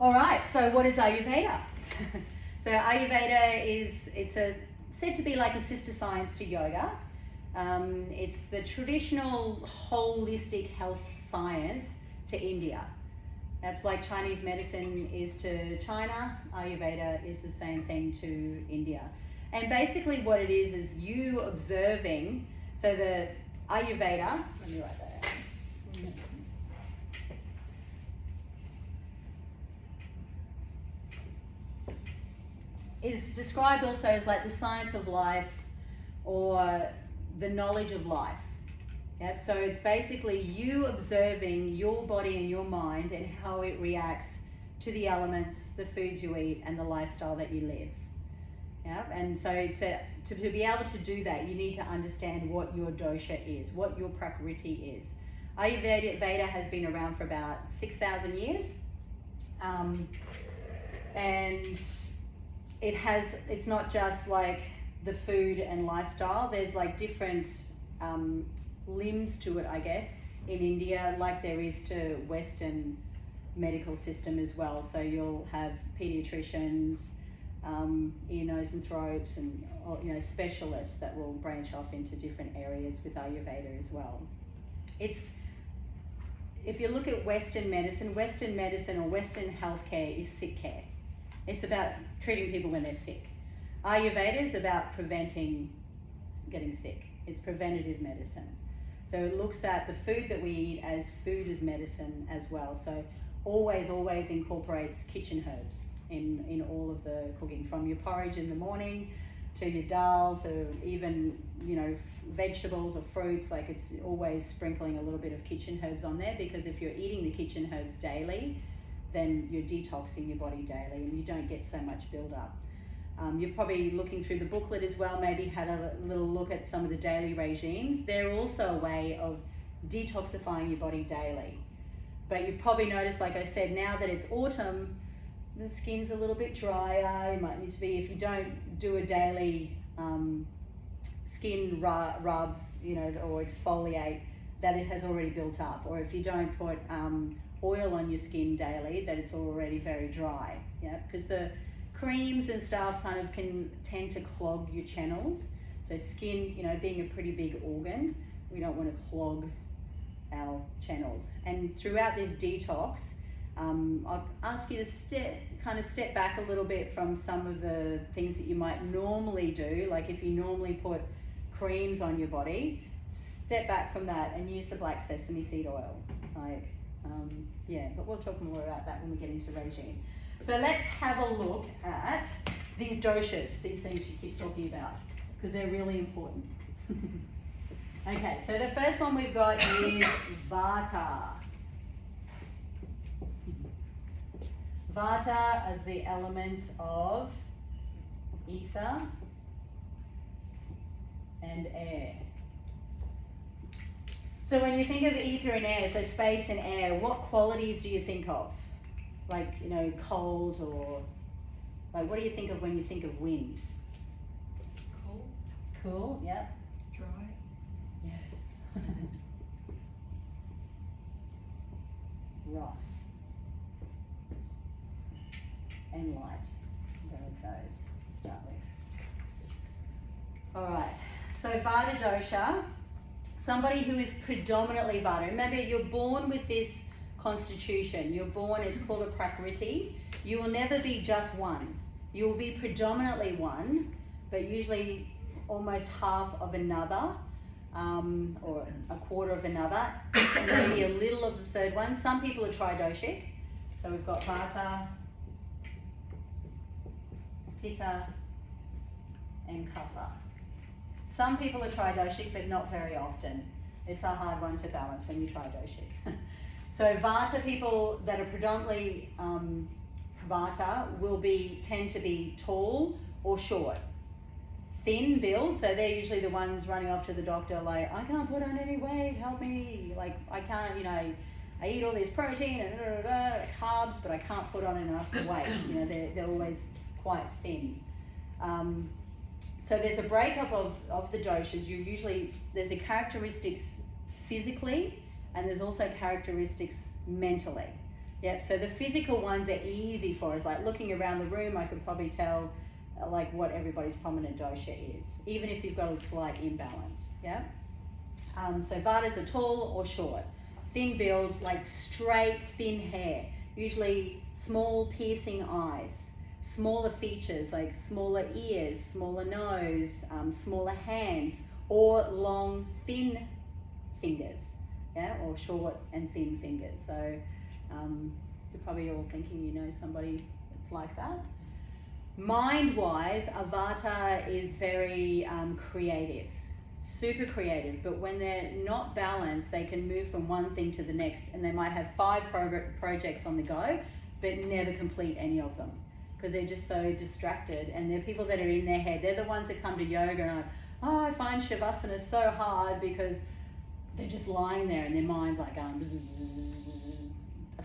All right, so what is Ayurveda? So Ayurveda it's said to be like a sister science to yoga. It's the traditional holistic health science to India. That's like Chinese medicine is to China, Ayurveda is the same thing to India. And basically what it is you observing, so the Ayurveda, let me write that out. Is described also as like the science of life or the knowledge of life. Yep. So it's basically you observing your body and your mind and how it reacts to the elements, the foods you eat, and the lifestyle that you live. Yep. And so to be able to do that, you need to understand what your dosha is, what your prakriti is. Ayurveda has been around for about 6,000 years. And it's not just like the food and lifestyle. There's like different limbs to it, I guess, in India, like there is to Western medical system as well. So you'll have pediatricians, ear, nose and throat, and specialists that will branch off into different areas with Ayurveda as well. If you look at Western medicine or Western healthcare is sick care. It's about treating people when they're sick. Ayurveda is about preventing getting sick. It's preventative medicine. So it looks at the food that we eat as food as medicine as well. So always incorporates kitchen herbs in all of the cooking, from your porridge in the morning to your dal to even vegetables or fruits. Like it's always sprinkling a little bit of kitchen herbs on there, because if you're eating the kitchen herbs daily, then you're detoxing your body daily and you don't get so much build-up. You're probably looking through the booklet as well, maybe had a little look at some of the daily regimes. They're also a way of detoxifying your body daily. But you've probably noticed, like I said, now that it's autumn, the skin's a little bit drier. You might need to be, if you don't do a daily skin rub, or exfoliate, that it has already built up. Or if you don't put oil on your skin daily, that it's already very dry. Because the creams and stuff kind of can tend to clog your channels. So skin, being a pretty big organ, we don't want to clog our channels. And throughout this detox, I'll ask you to step back a little bit from some of the things that you might normally do. Like if you normally put creams on your body, step back from that and use the black sesame seed oil. But we'll talk more about that when we get into regime. So let's have a look at these doshas, these things she keeps talking about, because they're really important. Okay, so the first one we've got is Vata. Vata is the elements of ether and air. So when you think of ether and air, so space and air, what qualities do you think of? Like, cold, or like what do you think of when you think of wind? Cool. Cool, yep. Dry. Yes. Rough. And light. Go with those to start with. All right, so Vata dosha, somebody who is predominantly Vata. Remember, you're born with this constitution. You're born, it's called a prakriti. You will never be just one. You will be predominantly one, but usually almost half of another, or a quarter of another, and maybe a little of the third one. Some people are tridoshic. So we've got Vata, Pitta, and Kapha. Some people are tridoshic, but not very often. It's a hard one to balance when you're tridoshic. So Vata people that are predominantly Vata will tend to be tall or short. Thin build, so they're usually the ones running off to the doctor like, I can't put on any weight, help me. Like, I can't, I eat all this protein and carbs, but I can't put on enough weight. They're always quite thin. So there's a breakup of the doshas. There's a characteristics physically, and there's also characteristics mentally. Yep, so the physical ones are easy for us. Like looking around the room, I could probably tell like what everybody's prominent dosha is, even if you've got a slight imbalance. Yeah. So Vatas are tall or short, thin build, like straight, thin hair, usually small piercing eyes, smaller features like smaller ears, smaller nose, smaller hands, or long, thin fingers, yeah, or short and thin fingers. So you're probably all thinking you know somebody that's like that. Mind-wise, a Vata is very creative, super creative, but when they're not balanced, they can move from one thing to the next, and they might have 5 projects on the go, but never complete any of them because they're just so distracted. And they're people that are in their head. They're the ones that come to yoga and are, oh, I find Shavasana so hard because they're just lying there and their mind's like going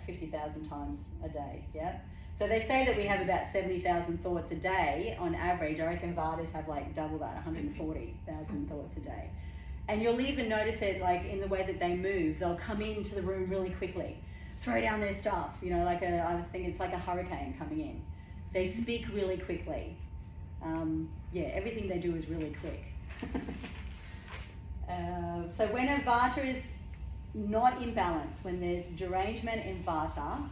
50,000 times a day. Yeah. So they say that we have about 70,000 thoughts a day on average. I reckon Vatas have like double that, 140,000 thoughts a day. And you'll even notice it like in the way that they move. They'll come into the room really quickly, throw down their stuff, you know, I was thinking it's like a hurricane coming in. They speak really quickly. Everything they do is really quick. So when a Vata is not in balance, when there's derangement in Vata,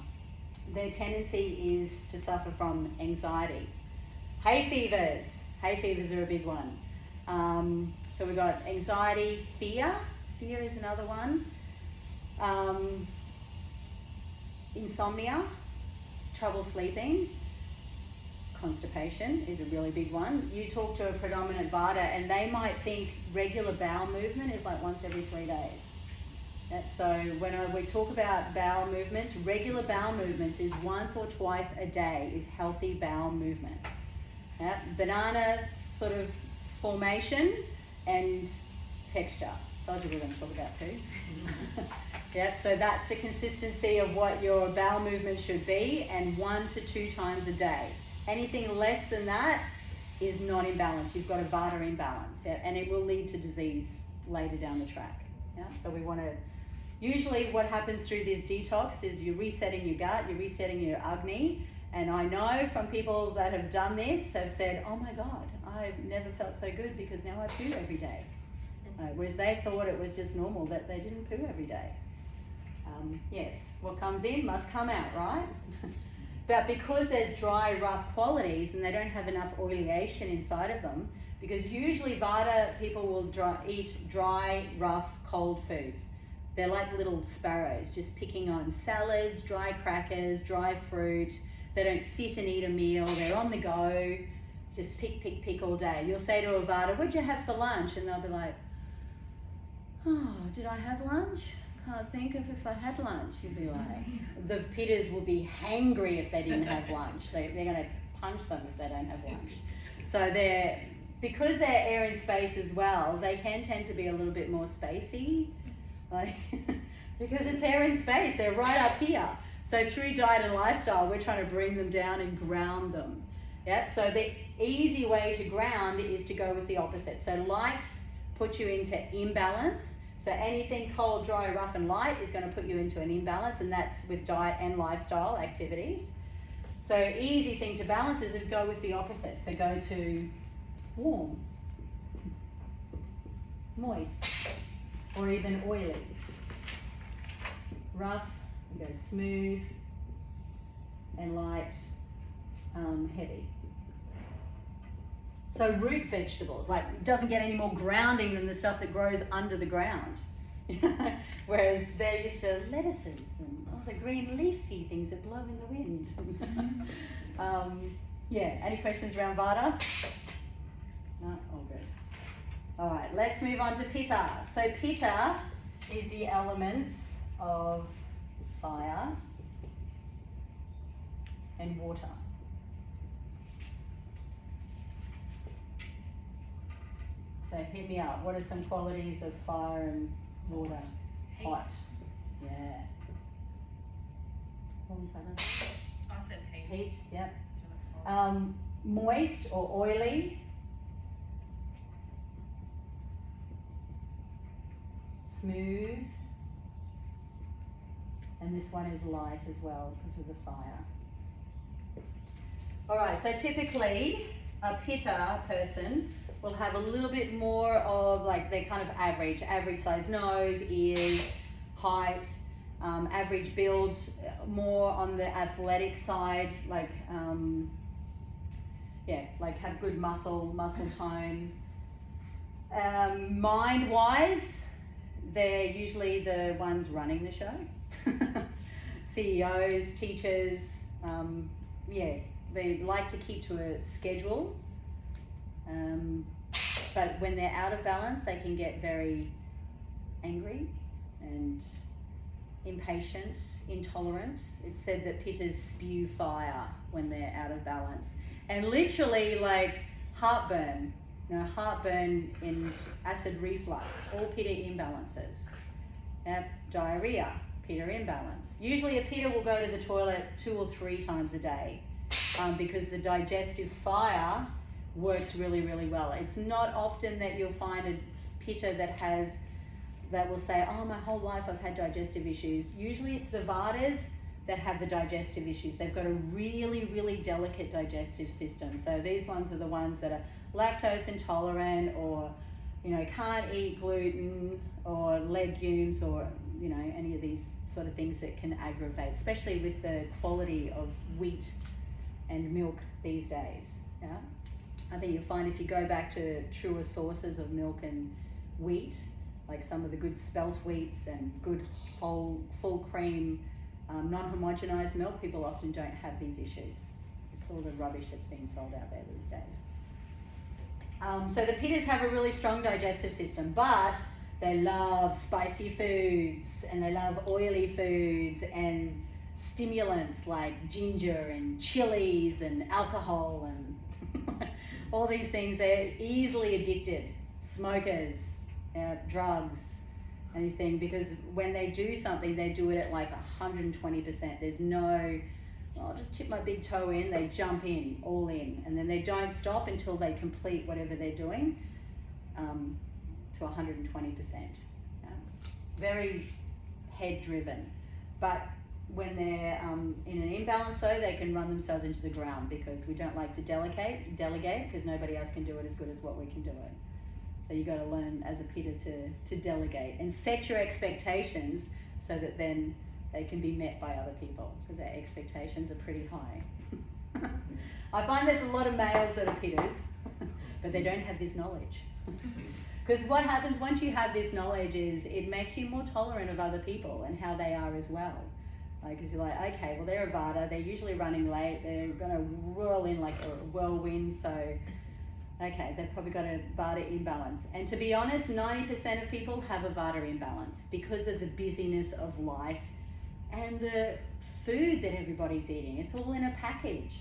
their tendency is to suffer from anxiety. Hay fevers. Hay fevers are a big one. So we've got anxiety, fear. Fear is another one. Insomnia, trouble sleeping. Constipation is a really big one. You talk to a predominant Vata and they might think regular bowel movement is like once every 3 days. Yep, so when we talk about bowel movements, regular bowel movements is once or twice a day is healthy bowel movement. Yep, banana sort of formation and texture. Told you we were going to talk about poo. Yep, so that's the consistency of what your bowel movement should be, and 1 to 2 times a day. Anything less than that is not in balance. You've got a Vata imbalance, yeah, and it will lead to disease later down the track. Yeah, so we want to. Usually, what happens through this detox is you're resetting your gut, you're resetting your Agni, and I know from people that have done this have said, "Oh my God, I've never felt so good because now I poo every day," whereas they thought it was just normal that they didn't poo every day. Yes, what comes in must come out, right? But because there's dry, rough qualities and they don't have enough oleation inside of them, because usually Vata people will eat dry, rough, cold foods. They're like little sparrows, just picking on salads, dry crackers, dry fruit. They don't sit and eat a meal. They're on the go, just pick all day. You'll say to a Vata, "What'd you have for lunch?" And they'll be like, "Oh, did I have lunch? Can't think of if I had lunch." You'd be like, the Pittas will be hangry if they didn't have lunch. They're going to punch them if they don't have lunch. So because they're air and space as well, they can tend to be a little bit more spacey, like because it's air and space. They're right up here. So through diet and lifestyle, we're trying to bring them down and ground them. Yep. So the easy way to ground is to go with the opposite. So likes put you into imbalance. So anything cold, dry, rough and light is going to put you into an imbalance, and that's with diet and lifestyle activities. So easy thing to balance is to go with the opposite. So go to warm, moist, or even oily. Rough, you go smooth, and light, heavy. So root vegetables, like it doesn't get any more grounding than the stuff that grows under the ground. Whereas they're used to lettuces and all the green leafy things that blow in the wind. Any questions around Vata? No? All good. All right, let's move on to Pitta. So Pitta is the elements of fire and water. So hit me up. What are some qualities of fire and water? Heat. Hot. Yeah. What was that? I said heat. Heat, yep. Moist or oily. Smooth. And this one is light as well because of the fire. All right, so typically a Pitta person will have a little bit more of like their kind of average size nose, ears, height, average build, more on the athletic side, like like have good muscle tone. Mind-wise, they're usually the ones running the show. CEOs, teachers, they like to keep to a schedule. But when they're out of balance, they can get very angry and impatient, intolerant. It's said that Pittas spew fire when they're out of balance. And literally like heartburn, heartburn and acid reflux, all Pitta imbalances. Diarrhea, Pitta imbalance. Usually a Pitta will go to the toilet 2 or 3 times a day because the digestive fire works really, really well. It's not often that you'll find a Pitta that will say, oh, my whole life I've had digestive issues. Usually it's the Vatas that have the digestive issues. They've got a really, really delicate digestive system. So these ones are the ones that are lactose intolerant or, can't eat gluten or legumes or, any of these sort of things that can aggravate, especially with the quality of wheat and milk these days. Yeah? I think you'll find if you go back to truer sources of milk and wheat, like some of the good spelt wheats and good whole, full cream, non-homogenized milk, people often don't have these issues. It's all the rubbish that's being sold out there these days. So the Pittas have a really strong digestive system, but they love spicy foods and they love oily foods and stimulants like ginger and chilies and alcohol and all these things. They're easily addicted. Smokers, drugs, anything, because when they do something, they do it at like 120%. There's no, I'll just tip my big toe in, they jump in, all in, and then they don't stop until they complete whatever they're doing to 120%. Very head driven. But when they're in an imbalance though, they can run themselves into the ground because we don't like to delegate because nobody else can do it as good as what we can do it. So you got to learn as a Pitta to delegate and set your expectations so that then they can be met by other people because our expectations are pretty high. I find there's a lot of males that are Pittas, but they don't have this knowledge. Because what happens once you have this knowledge is it makes you more tolerant of other people and how they are as well. Because you're like, okay, well they're a Vata, they're usually running late, they're going to roll in like a whirlwind, so okay, they've probably got a Vata imbalance. And to be honest, 90% of people have a Vata imbalance because of the busyness of life and the food that everybody's eating. It's all in a package.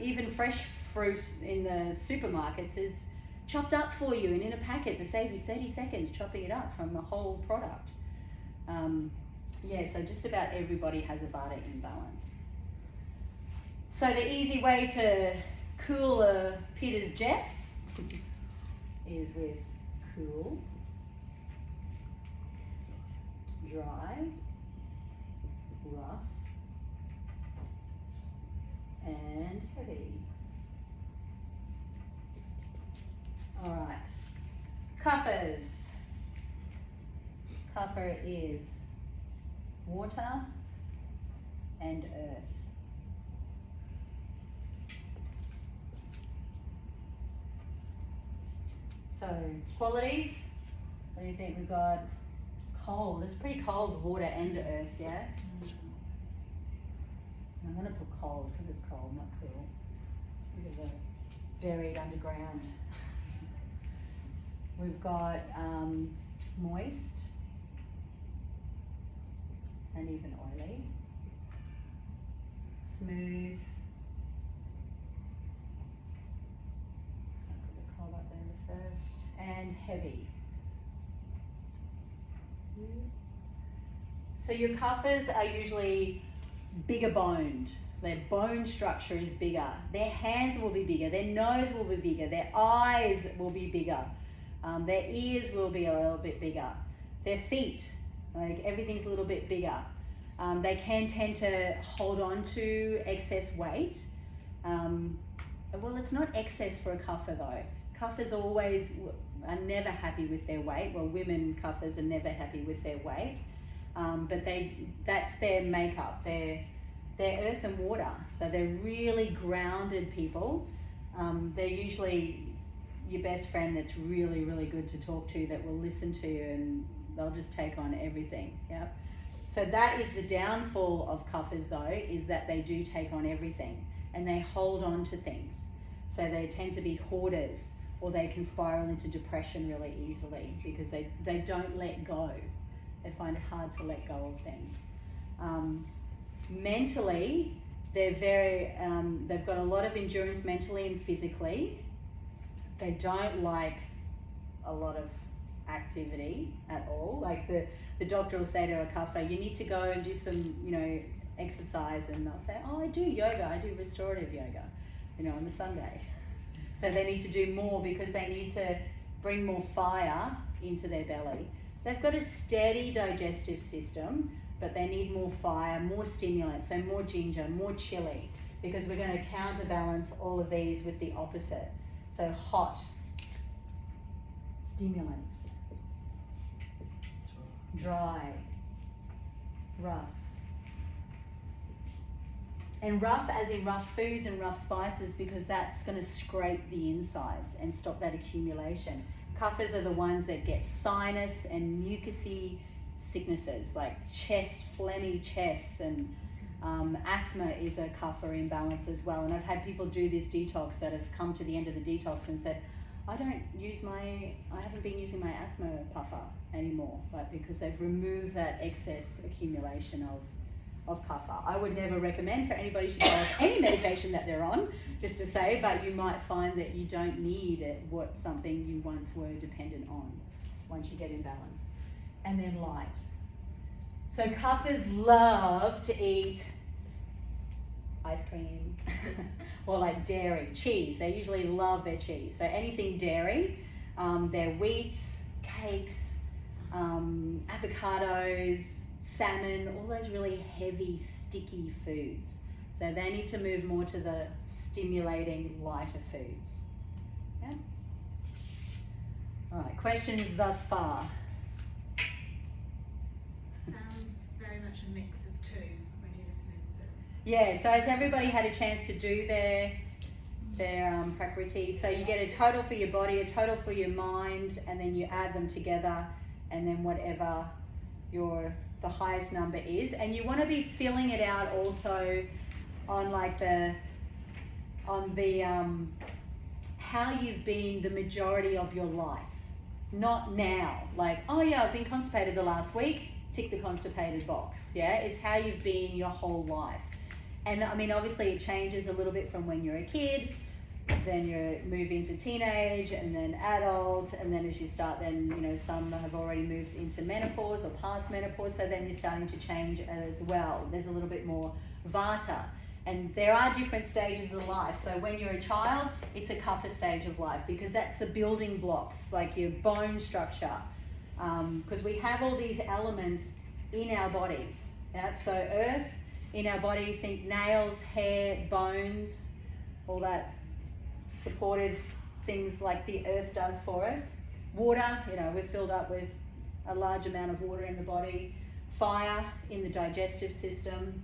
Even fresh fruit in the supermarkets is chopped up for you and in a packet to save you 30 seconds chopping it up from the whole product. So just about everybody has a Vata imbalance. So the easy way to cool a Pitta's jets is with cool, dry, rough, and heavy. All right, Kaphas. Kapha is water and earth. So qualities, what do you think we've got? Cold, it's pretty cold, water and earth, yeah? I'm gonna put cold because it's cold, not cool. Look at the buried underground. We've got moist and even oily, smooth, I'll put the cold up there first, and heavy. So your Kaphas are usually bigger boned. Their bone structure is bigger. Their hands will be bigger. Their nose will be bigger. Their eyes will be bigger. Their ears will be a little bit bigger. Their feet, like everything's a little bit bigger. They can tend to hold on to excess weight. Well, it's not excess for a cuffer though. Cuffers are never happy with their weight. Well, women cuffers are never happy with their weight, but that's their makeup. They're earth and water, so they're really grounded people. They're usually your best friend that's really, really good to talk to, that will listen to you, and they'll just take on everything. Yeah. So that is the downfall of cuffers though, is that they do take on everything and they hold on to things. So they tend to be hoarders, or they can spiral into depression really easily because they don't let go. They find it hard to let go of things. Mentally, they're they've got a lot of endurance mentally and physically. They don't like a lot of activity at all. Like the doctor will say to a cuffer, you need to go and do some, exercise, and they'll say, oh, I do yoga, I do restorative yoga, on a Sunday. So they need to do more because they need to bring more fire into their belly. They've got a steady digestive system, but they need more fire, more stimulants, so more ginger, more chili, because we're going to counterbalance all of these with the opposite. So hot, stimulants, dry, rough. And rough as in rough foods and rough spices, because that's going to scrape the insides and stop that accumulation. Cuffers are the ones that get sinus and mucousy sicknesses like chest, phlegmy chests, and asthma is a cuffer imbalance as well. And I've had people do this detox that have come to the end of the detox and said, I haven't been using my asthma puffer anymore, like, because they've removed that excess accumulation of cuffer. I would never recommend for anybody to go off any medication that they're on, just to say, but you might find that you don't need something you once were dependent on once you get in balance. And then light. So cuffers love to eat ice cream or like dairy, cheese. They usually love their cheese. So anything dairy, their wheats, cakes, avocados, salmon, all those really heavy, sticky foods. So they need to move more to the stimulating, lighter foods. Yeah? All right, questions thus far? Sounds very much a mix of two when you're listening to it. Yeah, so has everybody had a chance to do their prakriti? So you get a total for your body, a total for your mind, and then you add them together, and then whatever the highest number is. And you want to be filling it out also on how you've been the majority of your life. Not now, like, oh yeah, I've been constipated the last week, tick the constipated box. Yeah, it's how you've been your whole life. And I mean, obviously it changes a little bit from when you're a kid, then you move into teenage, and then adult, and then as you start, then some have already moved into menopause or past menopause, so then you're starting to change as well. There's a little bit more vata, and there are different stages of life. So when you're a child, it's a kapha stage of life, because that's the building blocks, like your bone structure, because we have all these elements in our bodies. Yeah? So earth in our body, think nails, hair, bones, all that supportive things like the earth does for us. Water, we're filled up with a large amount of water in the body. Fire in the digestive system.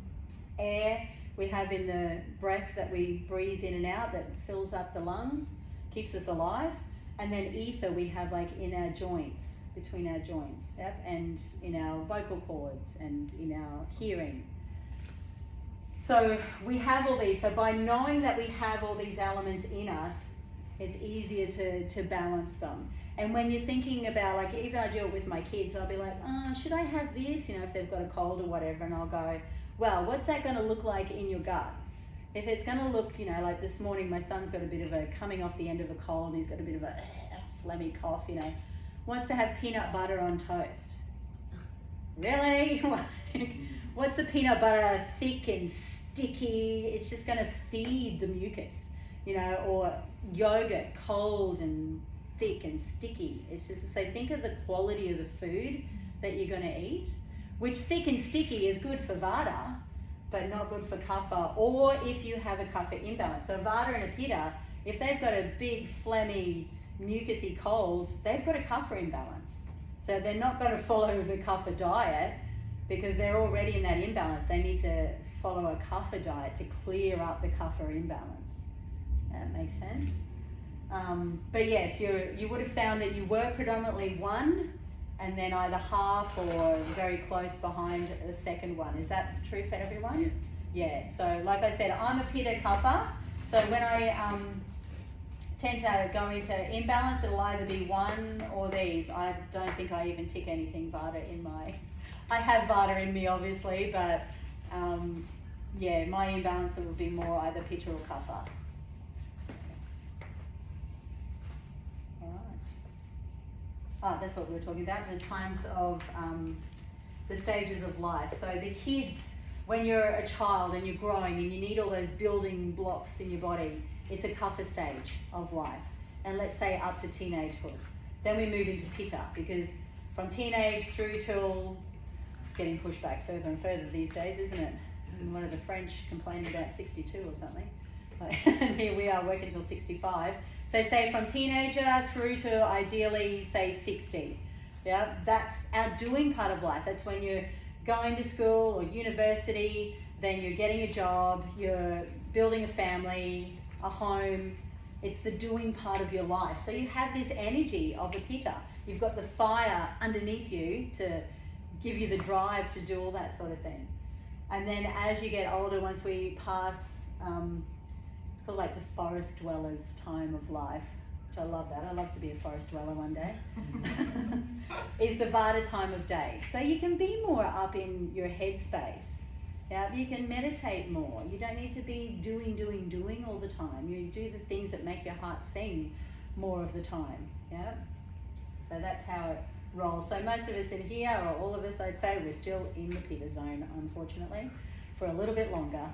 Air we have in the breath that we breathe in and out, that fills up the lungs, keeps us alive. And then ether we have like in our joints, between our joints, yep, and in our vocal cords and in our hearing. So we have all these. So by knowing that we have all these elements in us, it's easier to balance them. And when you're thinking about, like, even I do it with my kids, I'll be like, should I have this? If they've got a cold or whatever, and I'll go, well, what's that going to look like in your gut? If it's going to look, like this morning, my son's got a bit of coming off the end of a cold, he's got a bit of a phlegmy cough, wants to have peanut butter on toast. Really? What's the peanut butter? Thick and sticky. It's just going to feed the mucus, or yogurt, cold and thick and sticky. It's just, so think of the quality of the food that you're going to eat. which thick and sticky is good for Vata, but not good for Kapha, or if you have a Kapha imbalance. So Vata and a Pitta, if they've got a big phlegmy, mucousy cold, they've got a Kapha imbalance. So they're not going to follow the Kapha diet because they're already in that imbalance. They need to follow a Kapha diet to clear up the Kapha imbalance. That makes sense. But yes, you would have found that you were predominantly one, and then either half or very close behind the second one. Is that true for everyone? Yeah. So like I said, I'm a Pitta Kapha. So when I tend to go into imbalance, it'll either be one or these. I don't think I even tick anything Vata in my... I have Vata in me obviously, but yeah, my imbalance will be more either Pitta or Kapha. Oh, that's what we were talking about, the times of the stages of life. So the kids, when you're a child and you're growing and you need all those building blocks in your body, it's a Kapha stage of life. And let's say up to teenagehood. Then we move into Pitta, because from teenage through till, it's getting pushed back further and further these days, isn't it? And one of the French complained about 62 or something. And here we are working till 65. So say from teenager through to ideally say 60. Yeah, that's our doing part of life. That's when you're going to school or university, then you're getting a job, you're building a family, a home. It's the doing part of your life. So you have this energy of the Pitta. You've got the fire underneath you to give you the drive to do all that sort of thing. And then as you get older, once we pass, it's called like the forest dweller's time of life, which I love that. I love to be a forest dweller one day. Is the Vata time of day. So you can be more up in your headspace. Yeah, you can meditate more. You don't need to be doing all the time. You do the things that make your heart sing more of the time. Yeah. So that's how it rolls. So most of us in here, or all of us, I'd say, we're still in the Pitta zone, unfortunately, for a little bit longer.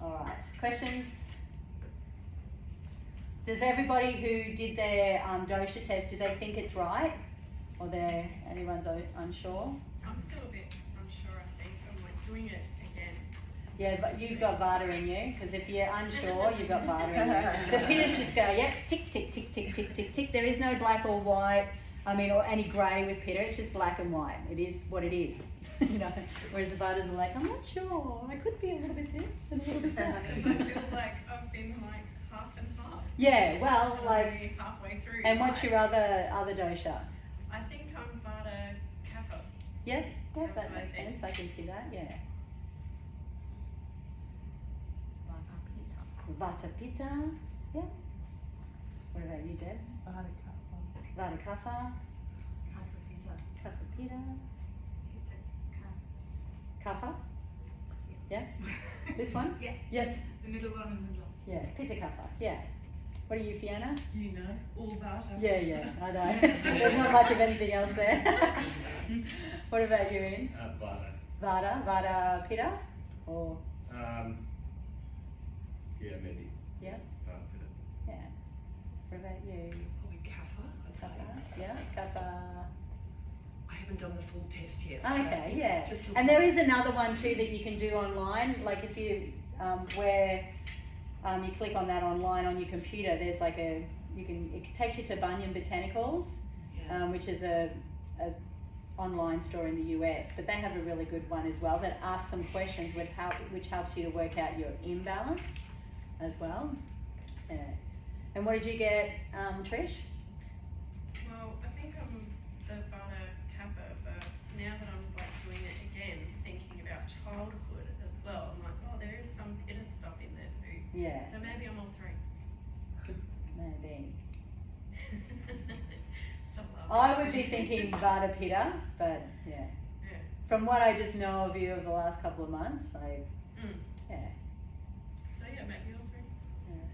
All right, questions? Does everybody who did their dosha test, do they think it's right? Or anyone's unsure? I'm still a bit unsure, I think. I'm like doing it again. Yeah, but you've got Vata in you, because if you're unsure, you've got Vata in you. The Pittas just go, yep, tick, tick, tick, tick, tick, tick, tick. There is no black or white, or any grey with Pitta. It's just black and white. It is what it is, Whereas the Vatas are like, I'm not sure. I could be a little bit this and a little bit that. I feel like I've been like half and half. Yeah, well, like halfway through. And what's your other dosha? I think I'm Vata Kapha. Yeah, that That's makes sense. I can see that. Yeah. Vata Pitta. Yeah. What about you, Deb? Vata Kapha. Kapha Pitta. Kapha. Yeah. This one. Yeah. Yes. The middle one in the middle. Yeah. Pitta Kapha. Yeah. What are you, Fiona? You know, all Vata. Yeah, I know. There's not much of anything else there. What about you, Ian? Vata. Vata Pitta? Or? Yeah, maybe. Yeah. Pitta. Yeah. What about you? Probably Kapha, I'd say. Kapha? Yeah, Kapha. I haven't done the full test yet. Okay, so yeah. just And there is another one too that you can do online. Like if you, where you click on that online on your computer, there's like it takes you to Bunyan Botanicals, yeah. which is a online store in the US, but they have a really good one as well that asks some questions which helps you to work out your imbalance as well. Yeah. And what did you get, Trish? Well, I think I'm the Vata Kapha, but now that I'm like doing it again, thinking about childhood as well, I'm like, oh, there is some Pitta stuff in there too. Yeah. So maybe I'm all three. Maybe. Stop laughing. I would be thinking Vata Pitta, but yeah. Yeah. From what I just know of you over the last couple of months, Mm. yeah. So yeah, maybe all three. Yeah.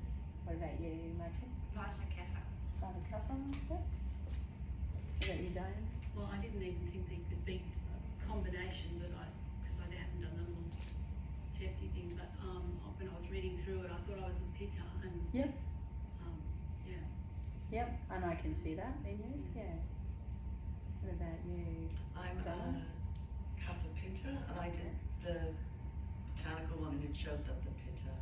What about you, Martin? Vata Kapha. Vata Kapha? Yeah. What about you, Diane? Well, I didn't even think there could be a combination, but because I haven't done the little testy thing, but when I was reading through it, I thought I was the Pitta, and Yep. yeah. Yep, and I can see that in you, yeah. What about you? I'm Donna? a Kapha Pitta, and I did the botanical one, and it showed that the Pitta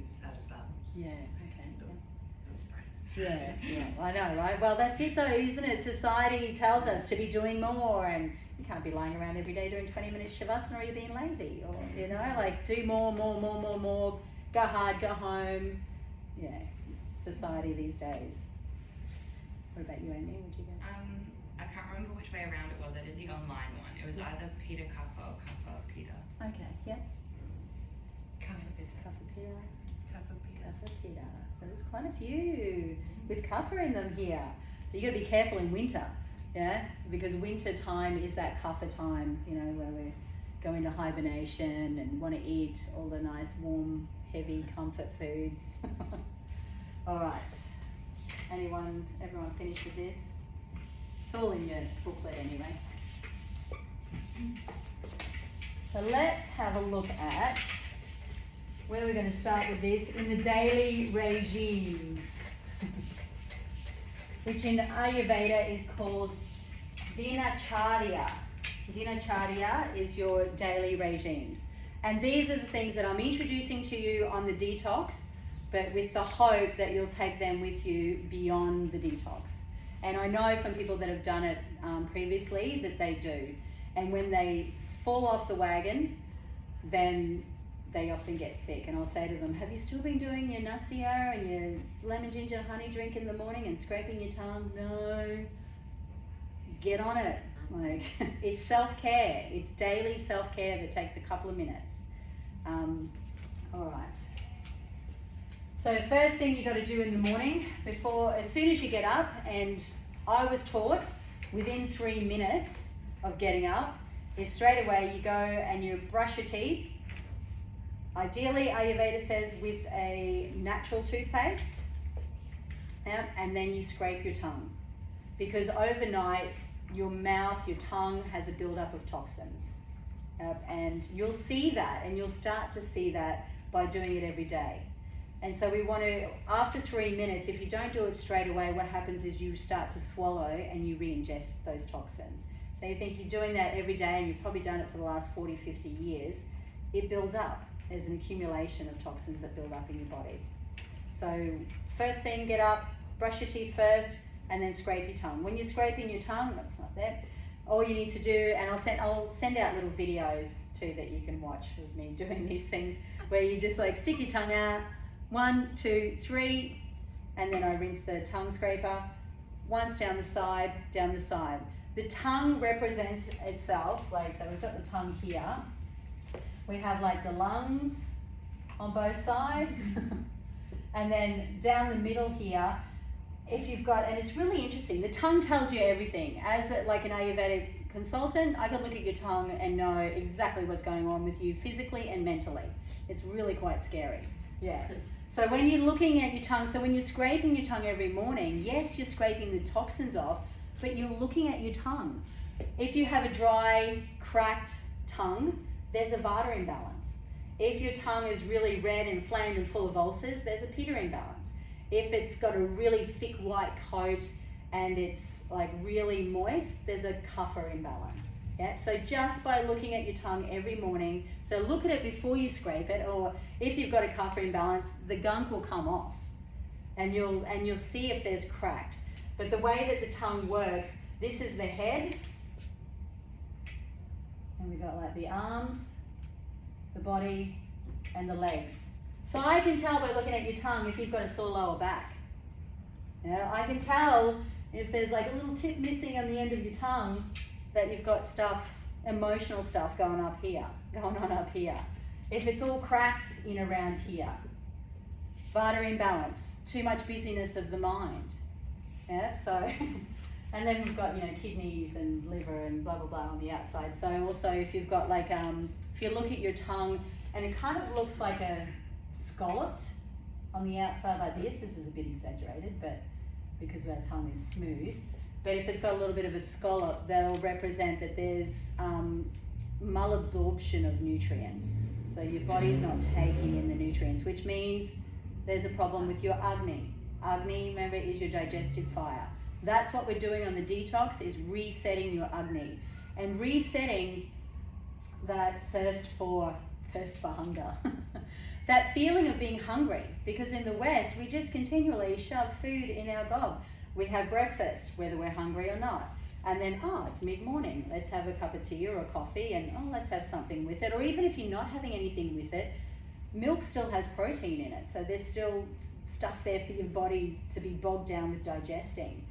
is out of balance. Yeah, okay. No, no surprise. Yeah, yeah, I know, right? Well, that's it though, isn't it? Society tells us to be doing more, and you can't be lying around every day doing 20-minute shavasana or you're being lazy, or, you know, like do more, go hard, go home. Yeah, it's society these days. What about you, Amy? What'd you get? I can't remember which way around it was. I did the online one. It was either Peter Kappa or Kappa Peter. Okay, yeah. Kapha Pitta. Kapha Pitta. Kapha Pitta. Kapha Pitta. So there's quite a few with kapha in them here. So you got to be careful in winter, yeah, because winter time is that kapha time, you know, where we go into hibernation and want to eat all the nice, warm, heavy comfort foods. All right. Everyone finished with this? It's all in your booklet anyway. So let's have a look at where we're going to start with this in the daily regimes, which in Ayurveda is called Dinacharya. Dinacharya is your daily regimes. And these are the things that I'm introducing to you on the detox, but with the hope that you'll take them with you beyond the detox. And I know from people that have done it previously that they do. And when they fall off the wagon, then they often get sick. And I'll say to them, have you still been doing your nasya and your lemon ginger honey drink in the morning and scraping your tongue? No. Get on it. Like, it's self-care. It's daily self-care that takes a couple of minutes. All right. So first thing you got to do in the morning, as soon as you get up, and I was taught within 3 minutes of getting up, is straight away you go and you brush your teeth. Ideally, Ayurveda says with a natural toothpaste, and then you scrape your tongue. Because overnight, your mouth, your tongue has a buildup of toxins. And you'll see that, and you'll start to see that by doing it every day. And so we want to, after 3 minutes, if you don't do it straight away, what happens is you start to swallow and you re-ingest those toxins. So you think you're doing that every day, and you've probably done it for the last 40, 50 years, it builds up. There's an accumulation of toxins that build up in your body. So first thing, get up, brush your teeth first, and then scrape your tongue. When you're scraping your tongue, that's not there, all you need to do, and I'll send out little videos too that you can watch of me doing these things, where you just like stick your tongue out, 1, 2, 3, and then I rinse the tongue scraper once down the side. The tongue represents itself, like, so we've got the tongue here. We have like the lungs on both sides, and then down the middle here, if you've got, and it's really interesting, the tongue tells you everything. As like an Ayurvedic consultant, I can look at your tongue and know exactly what's going on with you physically and mentally. It's really quite scary. Yeah. So when you're looking at your tongue, so when you're scraping your tongue every morning, yes, you're scraping the toxins off, but you're looking at your tongue. If you have a dry, cracked tongue, there's a Vata imbalance. If your tongue is really red, inflamed, and full of ulcers, there's a Pitta imbalance. If it's got a really thick white coat and it's like really moist, there's a Kapha imbalance. Yeah? So just by looking at your tongue every morning, so look at it before you scrape it, or if you've got a Kapha imbalance, the gunk will come off, and you'll see if there's cracked. But the way that the tongue works, this is the head, and we've got like the arms, the body, and the legs. So I can tell by looking at your tongue if you've got a sore lower back. Yeah, I can tell if there's like a little tip missing on the end of your tongue, that you've got stuff, emotional stuff going on up here. If it's all cracked in around here. Vata imbalance, too much busyness of the mind. Yeah, so, and then we've got, kidneys and liver and blah, blah, blah on the outside. So also if you've got like, if you look at your tongue and it kind of looks like a scalloped on the outside like this is a bit exaggerated, but because our tongue is smooth. But if it's got a little bit of a scallop, that'll represent that there's malabsorption of nutrients. So your body's not taking in the nutrients, which means there's a problem with your Agni. Agni, remember, is your digestive fire. That's what we're doing on the detox, is resetting your Agni and resetting that thirst for hunger. That feeling of being hungry, because in the West we just continually shove food in our gob. We have breakfast whether we're hungry or not, and then it's mid-morning, let's have a cup of tea or a coffee, and let's have something with it. Or even if you're not having anything with it, milk still has protein in it, so there's still stuff there for your body to be bogged down with digesting.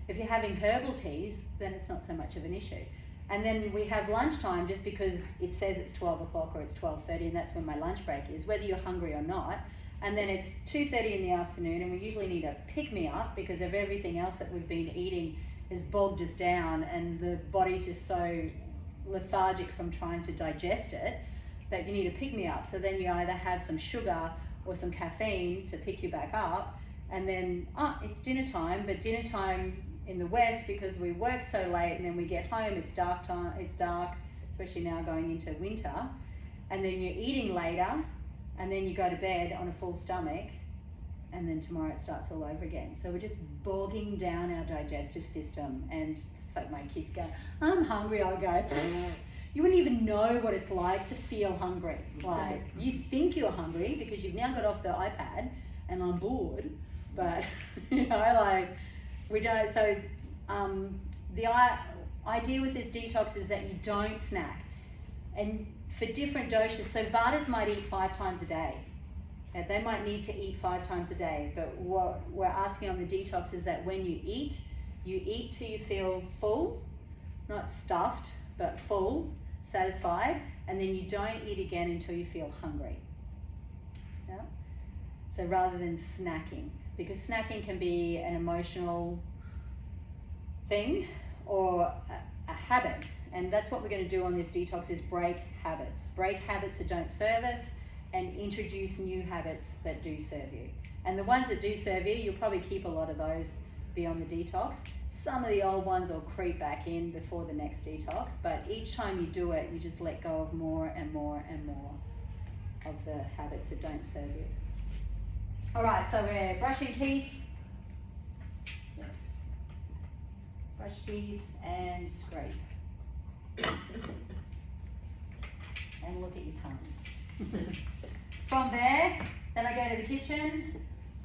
If you're having herbal teas, then it's not so much of an issue. And then we have lunchtime, just because it says it's 12 o'clock or it's 12:30, and that's when my lunch break is, whether you're hungry or not. And then it's 2:30 in the afternoon, and we usually need a pick-me-up because of everything else that we've been eating has bogged us down, and the body's just so lethargic from trying to digest it that you need a pick-me-up. So then you either have some sugar or some caffeine to pick you back up, and then it's dinner time. But dinner time in the West, because we work so late and then we get home, it's dark, especially now going into winter, and then you're eating later, and then you go to bed on a full stomach, and then tomorrow it starts all over again. So we're just bogging down our digestive system. And it's like my kids go, I'm hungry, I'll go, you wouldn't even know what it's like to feel hungry. Like, you think you're hungry because you've now got off the iPad and I'm bored, but we don't. So the idea with this detox is that you don't snack, and for different doshas. So Vatas might eat 5 times a day. Now, they might need to eat 5 times a day, but what we're asking on the detox is that when you eat till you feel full, not stuffed, but full, satisfied, and then you don't eat again until you feel hungry. Yeah? So rather than snacking, because snacking can be an emotional thing or a habit, and that's what we're going to do on this detox, is break habits that don't serve us, and introduce new habits that do serve you. And the ones that do serve you, you'll probably keep a lot of those beyond the detox. Some of the old ones will creep back in before the next detox, but each time you do it, you just let go of more and more and more of the habits that don't serve you. All right, so we're brushing teeth. Yes. Brush teeth and scrape. And look at your tongue. From there, then I go to the kitchen,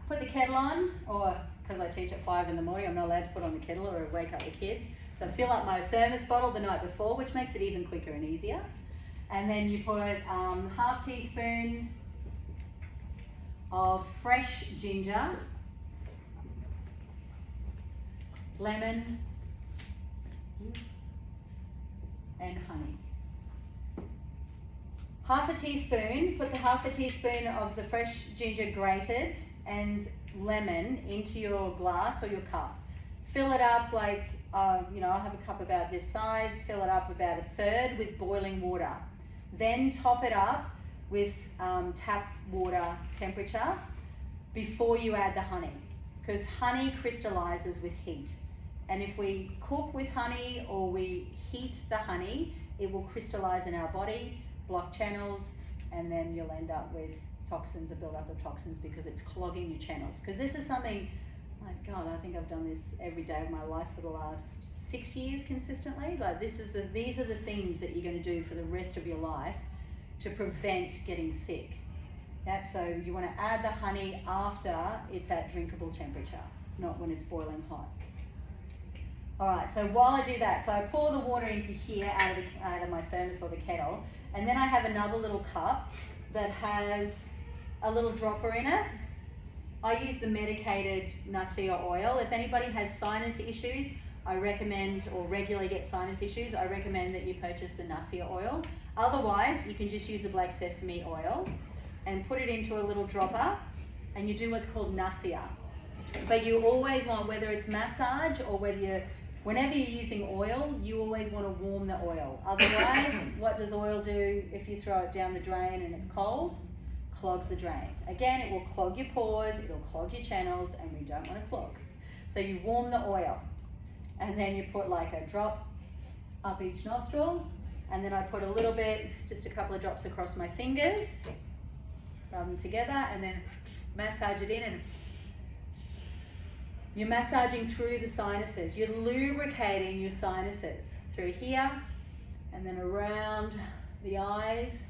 put the kettle on, or because I teach at 5 in the morning, I'm not allowed to put on the kettle or wake up the kids. So fill up my thermos bottle the night before, which makes it even quicker and easier. And then you put half teaspoon of fresh ginger, lemon, and honey. Half a teaspoon, put the half a teaspoon of the fresh ginger grated and lemon into your glass or your cup. Fill it up like, I'll have a cup about this size, fill it up about 1/3 with boiling water. Then top it up with tap water temperature before you add the honey, because honey crystallizes with heat. And if we cook with honey or we heat the honey, it will crystallize in our body, block channels, and then you'll end up with toxins, a build-up of toxins, because it's clogging your channels. Because this is something, my God, I think I've done this every day of my life for the last 6 years consistently. Like, these are the things that you're going to do for the rest of your life to prevent getting sick. Yep, so you want to add the honey after it's at drinkable temperature, not when it's boiling hot. All right, so while I do that, so I pour the water into here out of my thermos or the kettle, and then I have another little cup that has a little dropper in it. I use the medicated Nassia oil. If anybody has sinus issues, I recommend, or regularly get sinus issues, I recommend that you purchase the Nassia oil. Otherwise, you can just use the black sesame oil and put it into a little dropper, and you do what's called Nassia. But you always want, whether it's massage or whenever you're using oil, you always want to warm the oil. Otherwise, what does oil do if you throw it down the drain and it's cold? Clogs the drains. Again, it will clog your pores, it'll clog your channels, and we don't want to clog. So you warm the oil, and then you put like a drop up each nostril, and then I put a little bit, just a couple of drops across my fingers, rub them together, and then massage it in, You're massaging through the sinuses. You're lubricating your sinuses through here and then around the eyes.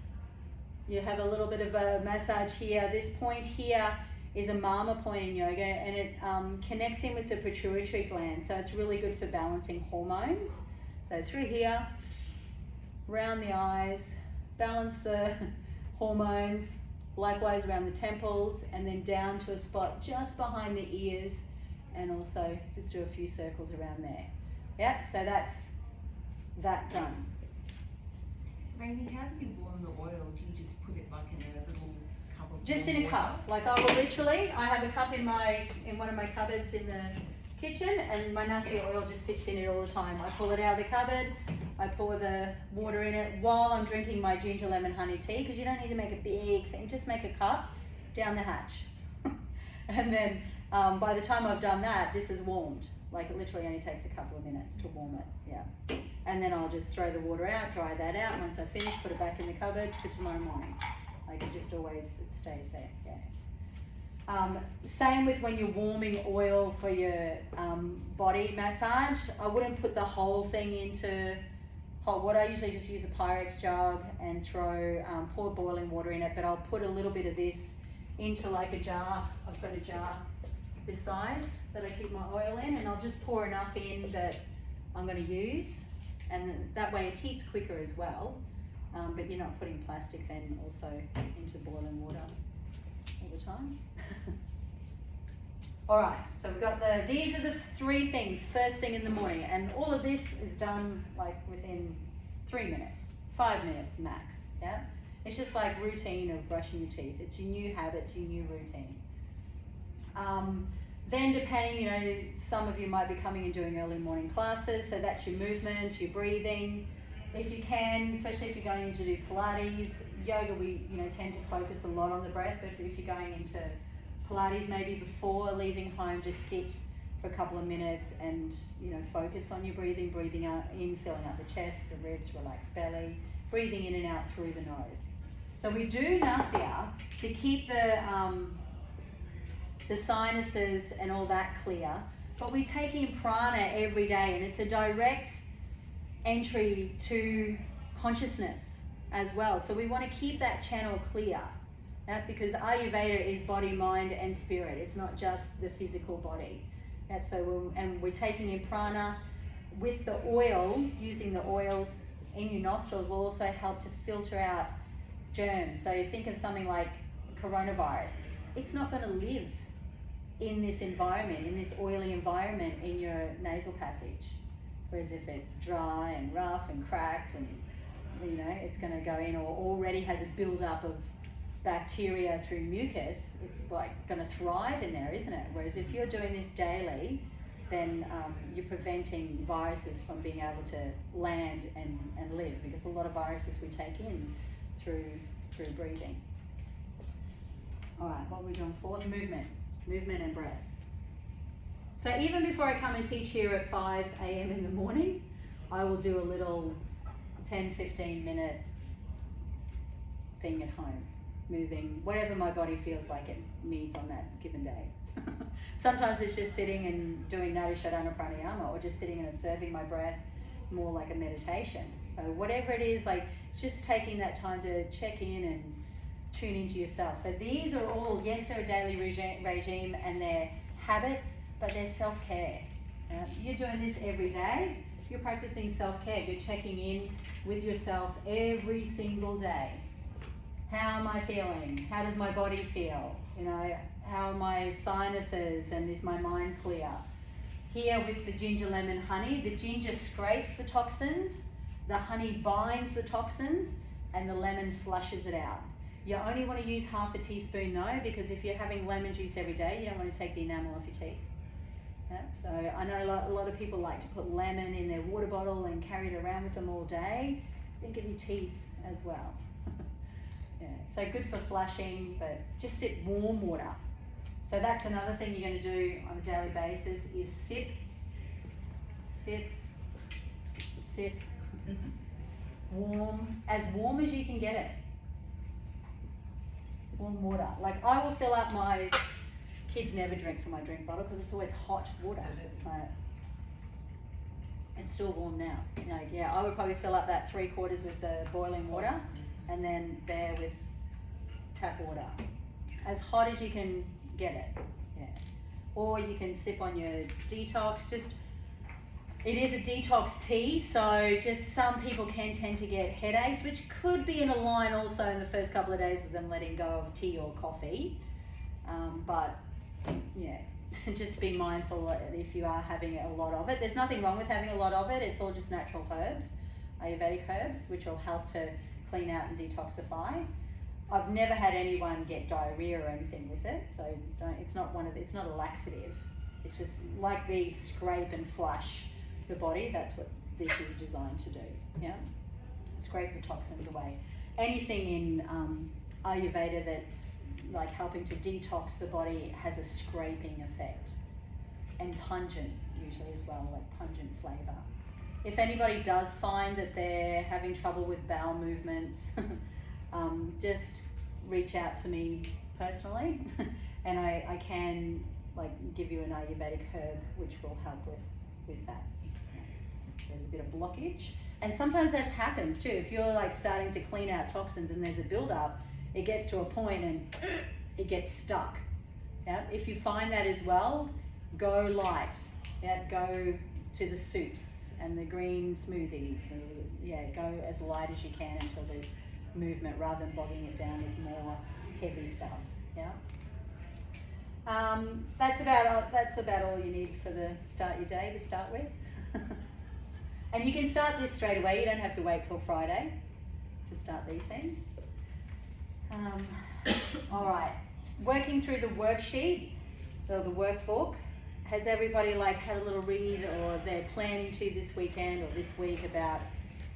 You have a little bit of a massage here. This point here is a mama point in yoga, and it connects in with the pituitary gland, so it's really good for balancing hormones. So through here, around the eyes, balance the hormones, likewise around the temples, and then down to a spot just behind the ears, and also just do a few circles around there. Yep, so that's that done. Rainy, how do you warm the oil? Do you just put it like in a little cup of Just warm in a water? cup. Like I will literally, I have a cup in one of my cupboards in the kitchen, and my nasi oil just sits in it all the time. I pull it out of the cupboard, I pour the water in it while I'm drinking my ginger lemon honey tea, because you don't need to make a big thing, just make a cup down the hatch. And then by the time I've done that, this is warmed. Like it literally only takes a couple of minutes to warm it, yeah. And then I'll just throw the water out, dry that out. Once I finish, put it back in the cupboard for tomorrow morning. Like it just always, it stays there, yeah. Same with when you're warming oil for your body massage. I wouldn't put the whole thing into hot water. I usually just use a Pyrex jug and pour boiling water in it, but I'll put a little bit of this into like a jar. I've got a jar this size that I keep my oil in, and I'll just pour enough in that I'm going to use, and that way it heats quicker as well, but you're not putting plastic then also into boiling water all the time. Alright, so we've got these are the three things first thing in the morning, and all of this is done like within 3 minutes, 5 minutes max, yeah? It's just like routine of brushing your teeth. It's your new habits, your new routine. Then depending, some of you might be coming and doing early morning classes, so that's your movement, your breathing. If you can, especially if you're going in to do Pilates, yoga, we tend to focus a lot on the breath, but if you're going into Pilates, maybe before leaving home, just sit for a couple of minutes and focus on your breathing, breathing out in, filling out the chest, the ribs, relaxed belly, breathing in and out through the nose. So we do Nasya to keep the sinuses and all that clear, but we take in prana every day, and it's a direct entry to consciousness as well. So we want to keep that channel clear, because Ayurveda is body, mind, and spirit. It's not just the physical body. So we're taking in prana with the oil. Using the oils in your nostrils will also help to filter out germs. So you think of something like coronavirus. It's not going to live in this environment, in this oily environment in your nasal passage. Whereas if it's dry and rough and cracked and it's going to go in, or already has a build-up of bacteria through mucus, it's like going to thrive in there, isn't it? Whereas if you're doing this daily, then you're preventing viruses from being able to land and live, because a lot of viruses we take in through breathing. All right, what are we doing? Fourth, movement and breath. So even before I come and teach here at 5 a.m. in the morning, I will do a little 10-15 minute thing at home, moving whatever my body feels like it needs on that given day. Sometimes it's just sitting and doing Nadi Shodhana Pranayama, or just sitting and observing my breath, more like a meditation. So whatever it is, like it's just taking that time to check in and tune into yourself. So these are all, yes, they're a daily regime and they're habits, but they're self-care. You're doing this every day. You're practicing self-care. You're checking in with yourself every single day. How am I feeling? How does my body feel? How are my sinuses, and is my mind clear? Here with the ginger lemon honey, the ginger scrapes the toxins, the honey binds the toxins, and the lemon flushes it out. You only want to use half a teaspoon though, because if you're having lemon juice every day, you don't want to take the enamel off your teeth. Yeah? So I know a lot of people like to put lemon in their water bottle and carry it around with them all day. Think of your teeth as well. Yeah, so good for flushing, but just sip warm water. So that's another thing you're going to do on a daily basis, is sip, sip, sip, warm as you can get it. Warm water. Like I will fill up my kids never drink from my drink bottle because it's always hot water. Like, it's still warm now. You know, yeah, I would probably fill up that 3/4 with the boiling water, and then there with tap water, as hot as you can get it. Yeah, or you can sip on your Detox. It is a detox tea, so just some people can tend to get headaches, which could be in a line also in the first couple of days of them letting go of tea or coffee. But yeah, just be mindful if you are having a lot of it. There's nothing wrong with having a lot of it. It's all just natural herbs, Ayurvedic herbs, which will help to clean out and detoxify. I've never had anyone get diarrhea or anything with it, so it's not a laxative. It's just like these scrape and flush the body. That's what this is designed to do. Yeah, scrape the toxins away. Anything in Ayurveda that's like helping to detox the body has a scraping effect, and pungent usually as well, like pungent flavor. If anybody does find that they're having trouble with bowel movements, just reach out to me personally, and I can like give you an Ayurvedic herb which will help with that. There's a bit of blockage, and sometimes that happens too. If you're like starting to clean out toxins and there's a build-up, it gets to a point and it gets stuck. Yeah, if you find that as well, go light. Yeah, go to the soups and the green smoothies, and yeah, go as light as you can until there's movement, rather than bogging it down with more heavy stuff. Yeah. That's about all you need for the start your day to start with. And you can start this straight away. You don't have to wait till Friday to start these things. All right. Working through the worksheet or the workbook. Has everybody like had a little read, or they're planning to this weekend or this week about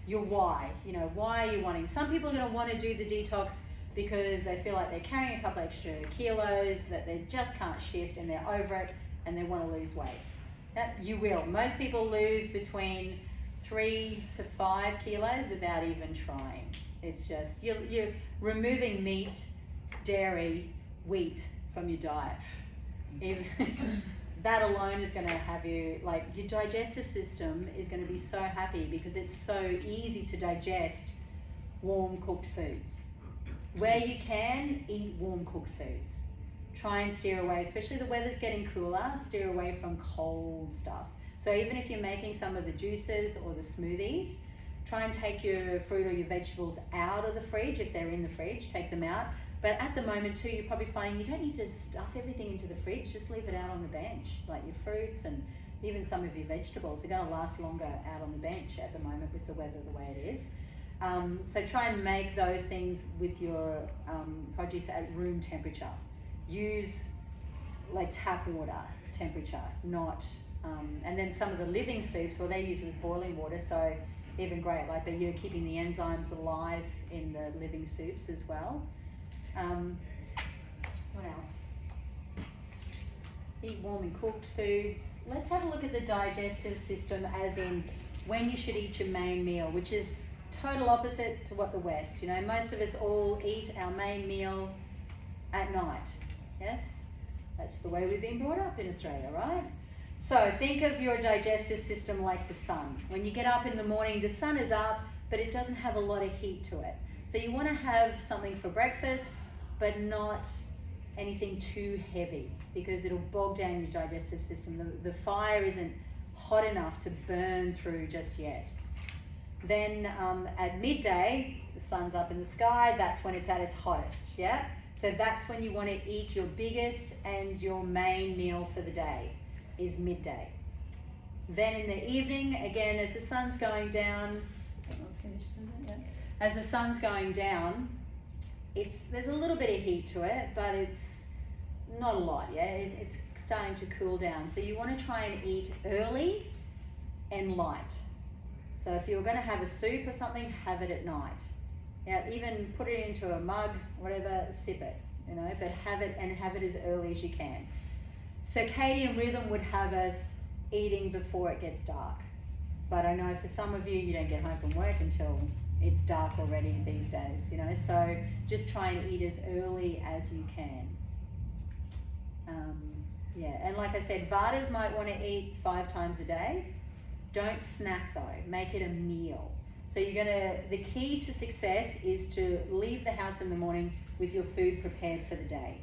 your why? You know, why are you wanting? Some people are going to want to do the detox because they feel like they're carrying a couple extra kilos that they just can't shift, and they're over it and they want to lose weight. That you will. Most people lose between 3 to 5 kilos without even trying. It's just you're removing meat, dairy, wheat from your diet. That alone is going to have you, like, your digestive system is going to be so happy because it's so easy to digest warm cooked foods. Where you can, eat warm cooked foods. Try and steer away, especially the weather's getting cooler, steer away from cold stuff. So even if you're making some of the juices or the smoothies, try and take your fruit or your vegetables out of the fridge. If they're in the fridge, take them out. But at the moment too, you're probably finding you don't need to stuff everything into the fridge, just leave it out on the bench. Like your fruits and even some of your vegetables are going to last longer out on the bench at the moment with the weather the way it is. So try and make those things with your produce at room temperature. Use like tap water temperature, not, and then some of the living soups, well, they use with boiling water, so even great, like, but you're keeping the enzymes alive in the living soups as well. What else? Eat warm and cooked foods. Let's have a look at the digestive system, as in when you should eat your main meal, which is total opposite to what the West. You know, most of us all eat our main meal at night. Yes? That's the way we've been brought up in Australia, right? So think of your digestive system like the sun. When you get up in the morning, the sun is up, but it doesn't have a lot of heat to it. So you want to have something for breakfast, but not anything too heavy, because it'll bog down your digestive system. The fire isn't hot enough to burn through just yet. Then at midday, the sun's up in the sky, that's when it's at its hottest, yeah? So that's when you want to eat your biggest and your main meal for the day, is midday. Then in the evening, again, as the sun's going down, as the sun's going down, there's a little bit of heat to it, but it's not a lot, yeah? It's starting to cool down. So you want to try and eat early and light. So if you're going to have a soup or something, have it at night. Yeah, even put it into a mug, whatever, sip it, you know, but have it as early as you can. Circadian rhythm would have us eating before it gets dark. But I know for some of you don't get home from work until it's dark already these days, you know, so just try and eat as early as you can. Yeah, and like I said, Vadas might want to eat 5 times a day. Don't snack though, make it a meal. So the key to success is to leave the house in the morning with your food prepared for the day.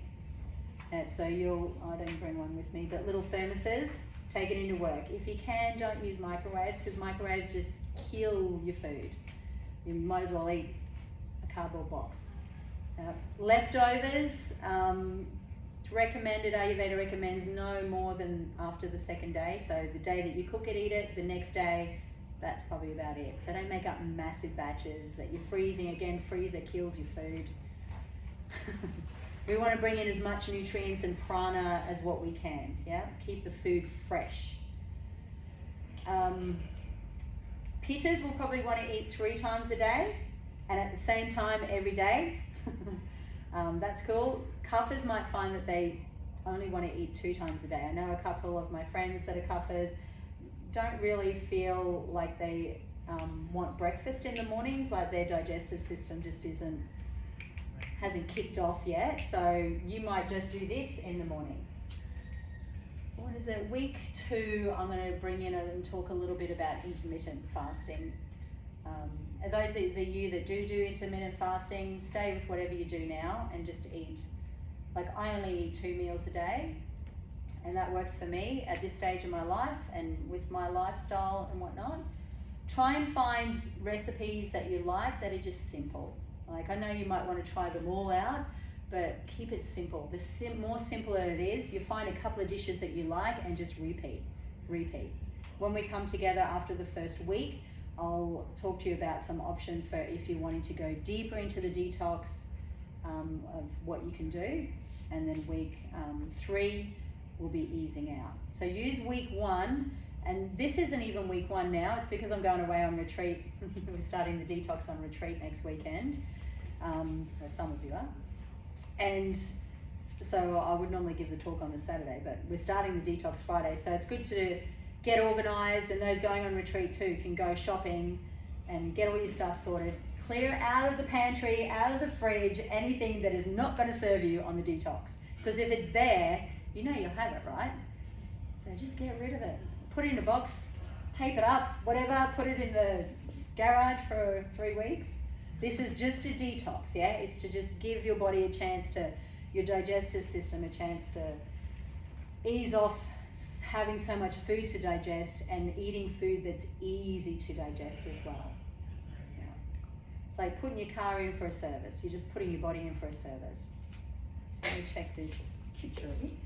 So I don't bring one with me, but little thermoses, take it into work. If you can, don't use microwaves, because microwaves just kill your food. You might as well eat a cardboard box. Leftovers, it's recommended, Ayurveda recommends no more than after the second day. So the day that you cook it, eat it, the next day, that's probably about it. So don't make up massive batches that you're freezing. Again, freezer kills your food. We want to bring in as much nutrients and prana as what we can, yeah? Keep the food fresh. Pittas will probably want to eat 3 times a day and at the same time every day. That's cool. Kaffas might find that they only want to eat 2 times a day. I know a couple of my friends that are kaffas don't really feel like they want breakfast in the mornings, like their digestive system just hasn't kicked off yet. So you might just do this in the morning. What is it? Week 2, I'm going to bring in and talk a little bit about intermittent fasting. Those of you that do intermittent fasting, stay with whatever you do now and just eat. Like I only eat 2 meals a day, and that works for me at this stage of my life and with my lifestyle and whatnot. Try and find recipes that you like that are just simple. Like I know you might want to try them all out, but keep it simple. The more simpler it is, you find a couple of dishes that you like and just repeat. When we come together after the first week, I'll talk to you about some options for if you're wanting to go deeper into the detox of what you can do. And then week 3 will be easing out. So use week 1, and this isn't even week 1 now, it's because I'm going away on retreat. We're starting the detox on retreat next weekend, or some of you are. And so I would normally give the talk on the Saturday, but we're starting the detox Friday, so it's good to get organised, and those going on retreat too can go shopping and get all your stuff sorted. Clear out of the pantry, out of the fridge, anything that is not going to serve you on the detox. Because if it's there, you know you'll have it, right? So just get rid of it. Put it in a box, tape it up, whatever, put it in the garage for 3 weeks. This is just a detox, yeah? It's to just give your body a chance to, your digestive system a chance to ease off having so much food to digest and eating food that's easy to digest as well. Yeah. It's like putting your car in for a service. You're just putting your body in for a service. Let me check this kitchen.